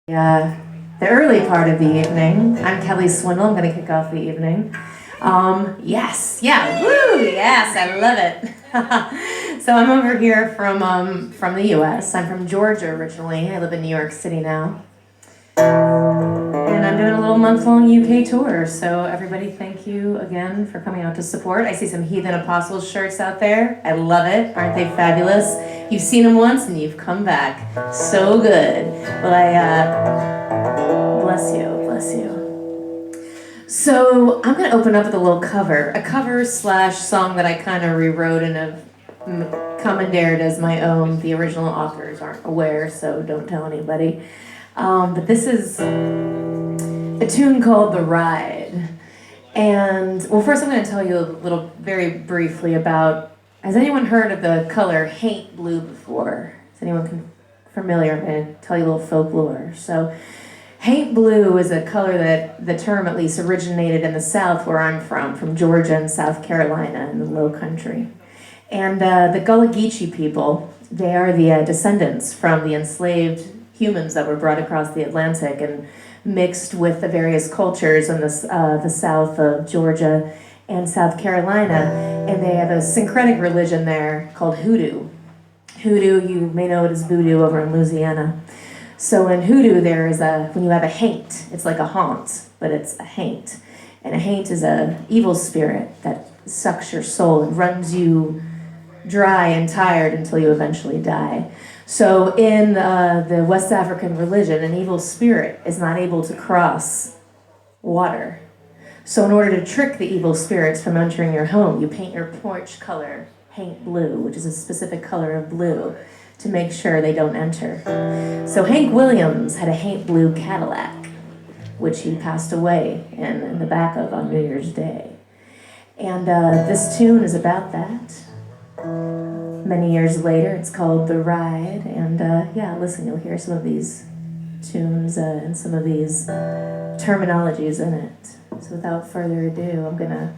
The early part of the evening. I'm Kelley Swindall. I'm going to kick off the evening. Yes, yeah, woo, yes, I love it. So I'm over here from the U.S. I'm from Georgia originally. I live in New York City now. And I'm doing a little month-long UK tour, so everybody thank you again for coming out to support. I see some Heathen Apostles shirts out there. I love it. Aren't they fabulous? You've seen them once and you've come back. So good. Well, bless you, bless you. So I'm going to open up with a little cover. A cover / song that I kind of rewrote and have commandeered as my own. The original authors aren't aware, so don't tell anybody. But this is a tune called The Ride. And, well, first I'm going to tell you a little, very briefly about, has anyone heard of the color haint blue before? Is anyone familiar? I'm going to tell you a little folklore. So, haint blue is a color that, the term at least, originated in the South where I'm from Georgia and South Carolina in the Low Country. And the Gullah Geechee people, they are the descendants from the enslaved humans that were brought across the Atlantic and mixed with the various cultures in the south of Georgia and South Carolina, and they have a syncretic religion there called hoodoo. Hoodoo, you may know it as voodoo over in Louisiana. So in hoodoo there is when you have a haint, it's like a haunt, but it's a haint. And a haint is an evil spirit that sucks your soul and runs you dry and tired until you eventually die. So in the West African religion, an evil spirit is not able to cross water. So in order to trick the evil spirits from entering your home, you paint your porch color haint blue, which is a specific color of blue, to make sure they don't enter. So Hank Williams had a haint blue Cadillac, which he passed away in the back of on New Year's Day. And this tune is about that. Many years later, it's called The Ride, and yeah, listen, you'll hear some of these tunes and some of these terminologies in it. So without further ado, I'm gonna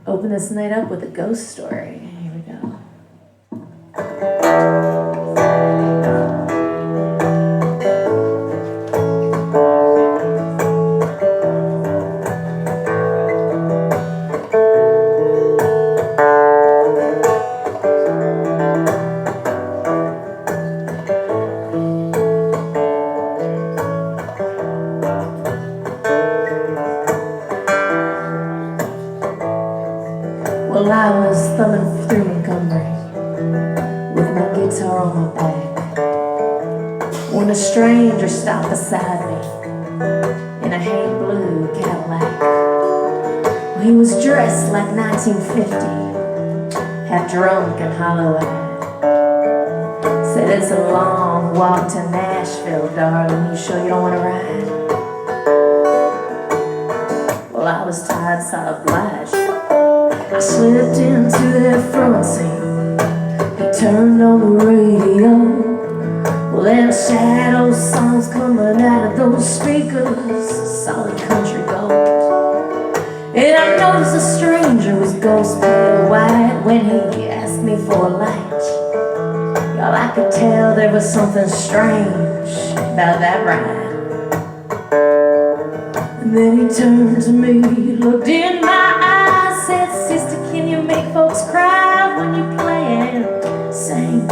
open this night up with a ghost story. Here we go. Well, I was thumbing through Montgomery with my guitar on my back when a stranger stopped beside me in a haint blue Cadillac. Well, he was dressed like 1950, half drunk and hollow-eyed. Said, "It's a long walk to Nashville, darling. You sure you don't want to ride?" Well, I was tired, so obliged. I slipped into that front seat. He turned on the radio. Well, them shadow songs coming out of those speakers, solid country gold. And I noticed a stranger was ghost pale white when he asked me for a light. Y'all, I could tell there was something strange about that ride. And then he turned to me, looked in my eyes, said, "Sister, can you make folks cry when you play and sing?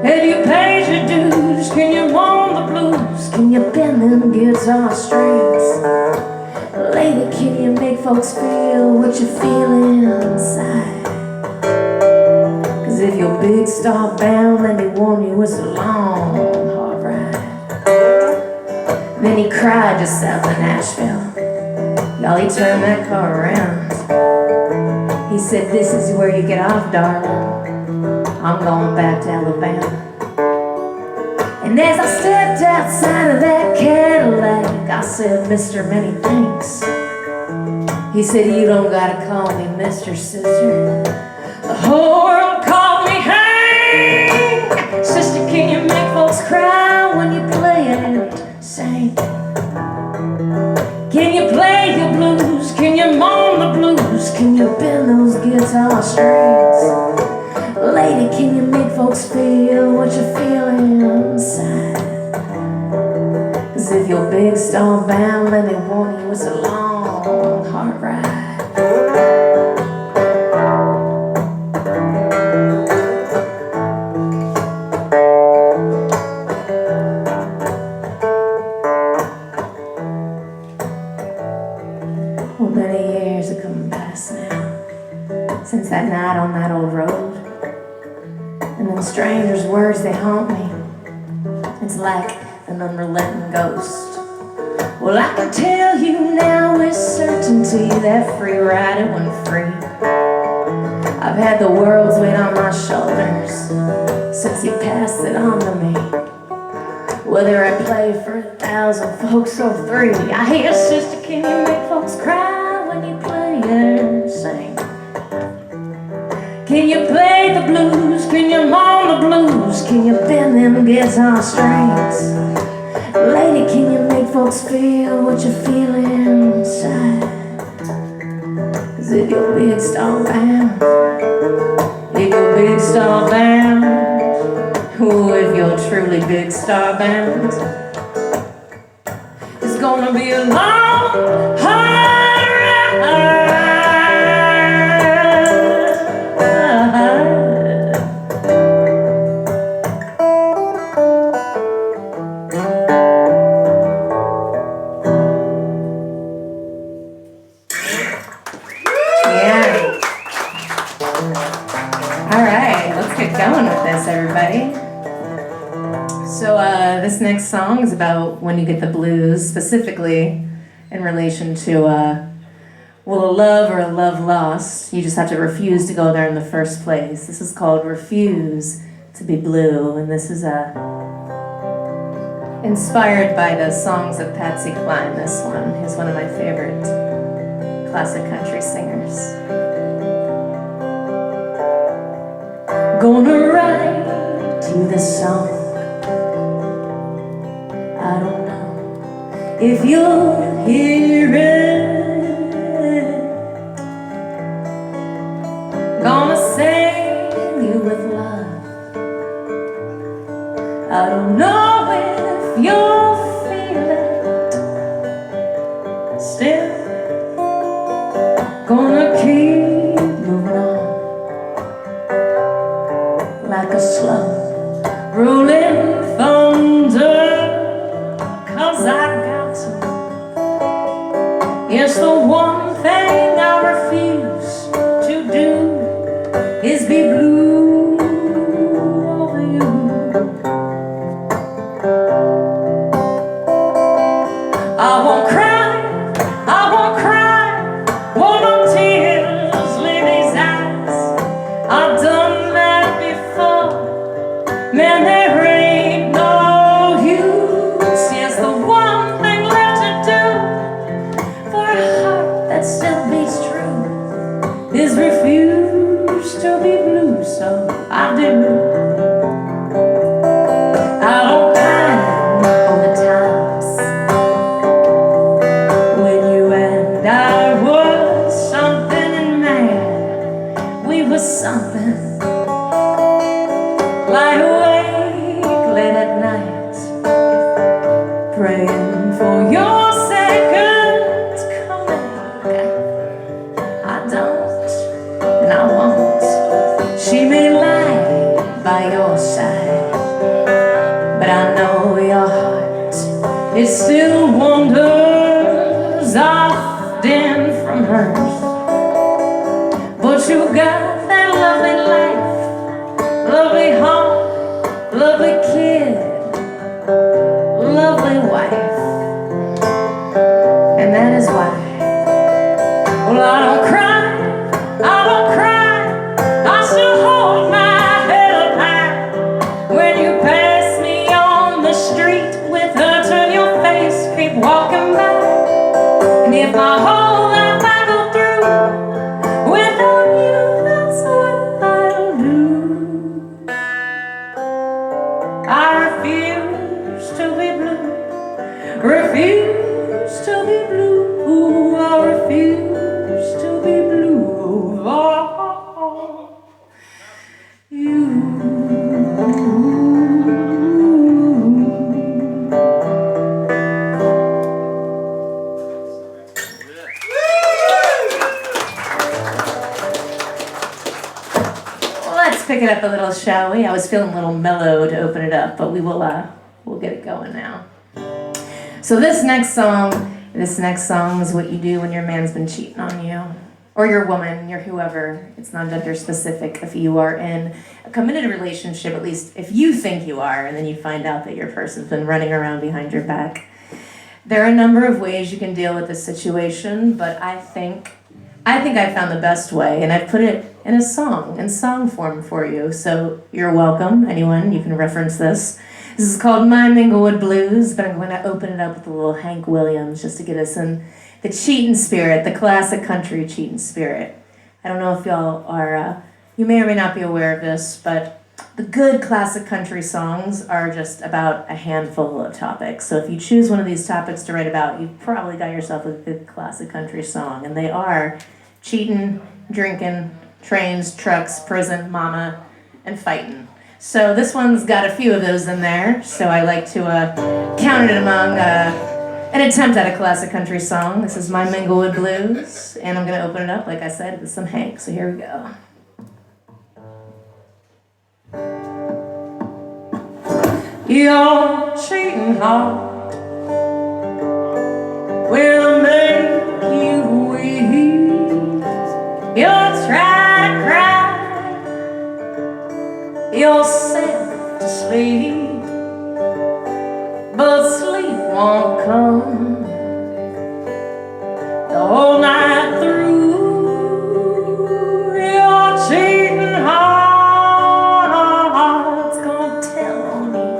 Have you paid your dues? Can you mourn the blues? Can you bend them guitar strings? Lady, can you make folks feel what you're feeling inside? Cause if you're big star bound, let me warn you, it's a long, hard ride." Then he cried just south of Nashville. Y'all, he turned that car around. He said, "This is where you get off, darling. I'm going back to Alabama." And as I stepped outside of that Cadillac, I said, "Mr. Many Thanks." He said, "You don't gotta call me Mr. Sister. The whole world called me Hank. Sister, can you make folks cry when you play and sing? Can you play your blues? Can you mourn the blues? Can you bend those guitar strings? Lady, can you make folks feel what you're feeling inside? big stone bound, let me warn you, it's a long, hard ride. Well, many years have come past now since that night on that old road, and them strangers' words, they haunt me. It's like an unrelenting ghost. Well, I can tell you now with certainty that free ride, it wasn't free. I've had the world's weight on my shoulders since you passed it on to me. Whether I play for 1,000 folks or 3, I hear, sister, can you make folks cry when you play and sing? Can you play the blues? Can you moan the blues? Can you bend them guitar strings? Lady, can you make folks feel what you're feeling inside? 'Cause if you're big star bound, if you're big star bound, oh, if you're truly big star bound, it's gonna be a long, hard ride. Everybody. So this next song is about when you get the blues, specifically in relation to well, a love or a love lost. You just have to refuse to go there in the first place. This is called Refuse to Be Blue, and this is inspired by the songs of Patsy Cline. This one is one of my favorite classic country singers. Gonna write you this song. I don't know if you'll hear it. Gonna sing you with love. I don't know if you'll feel it. Still gonna keep moving on like a slow rolling thunder, 'cause I got to. Yes, the one thing I refuse to do is be blue over you. I won't cry, I won't cry, won't no tears leave these eyes. I've done that before. Man, there ain't no use. Yes, the one thing left to do for a heart that still beats true is refuse to be blue. So I do. I don't mind all the times when you and I was something and man, we were something. Lie awake late at night, praying for your second coming. I don't, and I won't. She may lie by your side, but I know your heart, it still wanders often from hers. But you got that lovely life, lovely home, lovely kid, lovely wife, and that is why. Well, I don't cry, I don't cry, I still hold my head up high. When you pass me on the street with her, turn your face, keep walking by. And if my whole life I go through without you, that's what I'll do. I refuse to be blue, refuse to be blue, I refuse to be blue for you. pick it up a little, shall we? I was feeling a little mellow to open it up, but we'll get it going now. So this next song is what you do when your man's been cheating on you. Or your woman, your whoever. It's not gender specific. If you are in a committed relationship, at least if you think you are, and then you find out that your person's been running around behind your back. There are a number of ways you can deal with this situation, but I think I found the best way, and I've put it in a song, in song form for you. So you're welcome, anyone, you can reference this. This is called My Minglewood Blues, but I'm going to open it up with a little Hank Williams just to get us in the cheating spirit, the classic country cheating spirit. I don't know if y'all are, you may or may not be aware of this, but the good classic country songs are just about a handful of topics. So if you choose one of these topics to write about, you've probably got yourself a good classic country song. And they are cheating, drinking, trains, trucks, prison, mama, and fighting. So this one's got a few of those in there, so I like to count it among an attempt at a classic country song. This is My Minglewood Blues, and I'm going to open it up, like I said, with some Hank, so here we go. Your cheating heart will make you weep. You'll try to cry yourself to sleep, but sleep won't come the whole night through. Your cheating heart's gonna tell on you.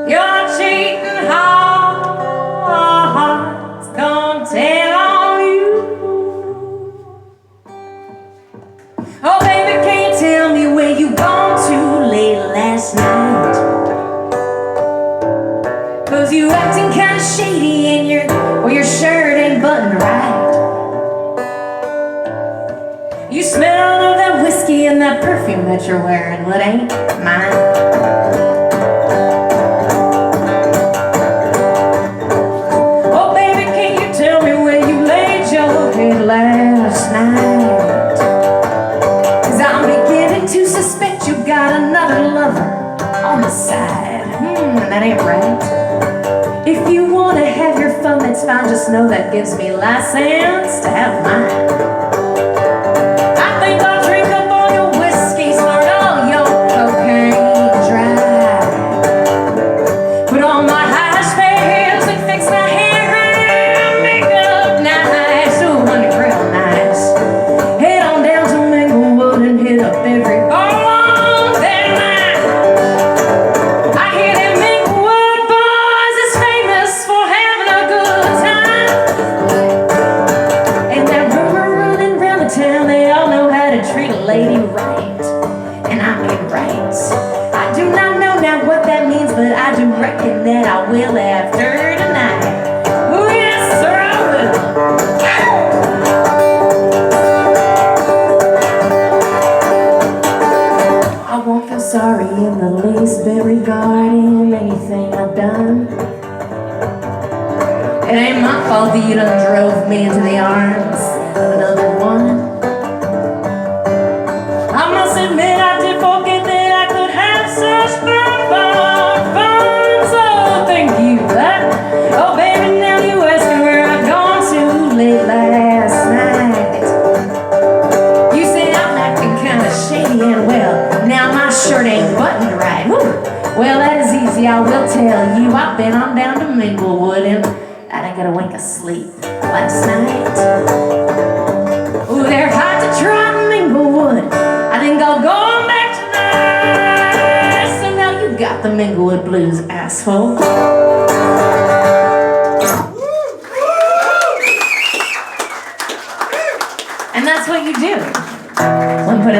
Your cheating heart's gonna tell on you. Oh baby, can you tell me where you gone too late last night? 'Cause you acting kinda shady and your shirt ain't buttoned right. You smell of that whiskey and that perfume that you're wearing, well, it ain't mine. Oh baby, can you tell me where you laid your head last night? 'Cause I'm beginning to suspect you got another lover on the side. That ain't right. If you wanna have your fun, that's fine, just know that gives me license to have mine. I think I'll drink up all your whiskey, snort all your cocaine dry, put on my high heels and fix my hair and make up nice, ooh, honey, real nice. Head on down to Minglewood and hit up every bar. Lady right, and I mean right. I do not know now what that means, but I do reckon that I will after tonight. Oh yes, sir, I will. I won't feel sorry in the least bit regarding anything I've done. It ain't my fault that you done drove me into the arms of another one. I must admit I did forget that I could have such fun, so thank you for that. Oh baby, now you asking where I've gone too late last night. You say I'm acting kinda shady and well, now my shirt ain't buttoned right. Woo. Well, that is easy, I will tell you. I've been on down to Minglewood and I didn't get a wink of sleep last night. Ooh, they're hard to try in Minglewood. I think I'll go back tonight. So now you got the Minglewood Blues, asshole. And that's what you do.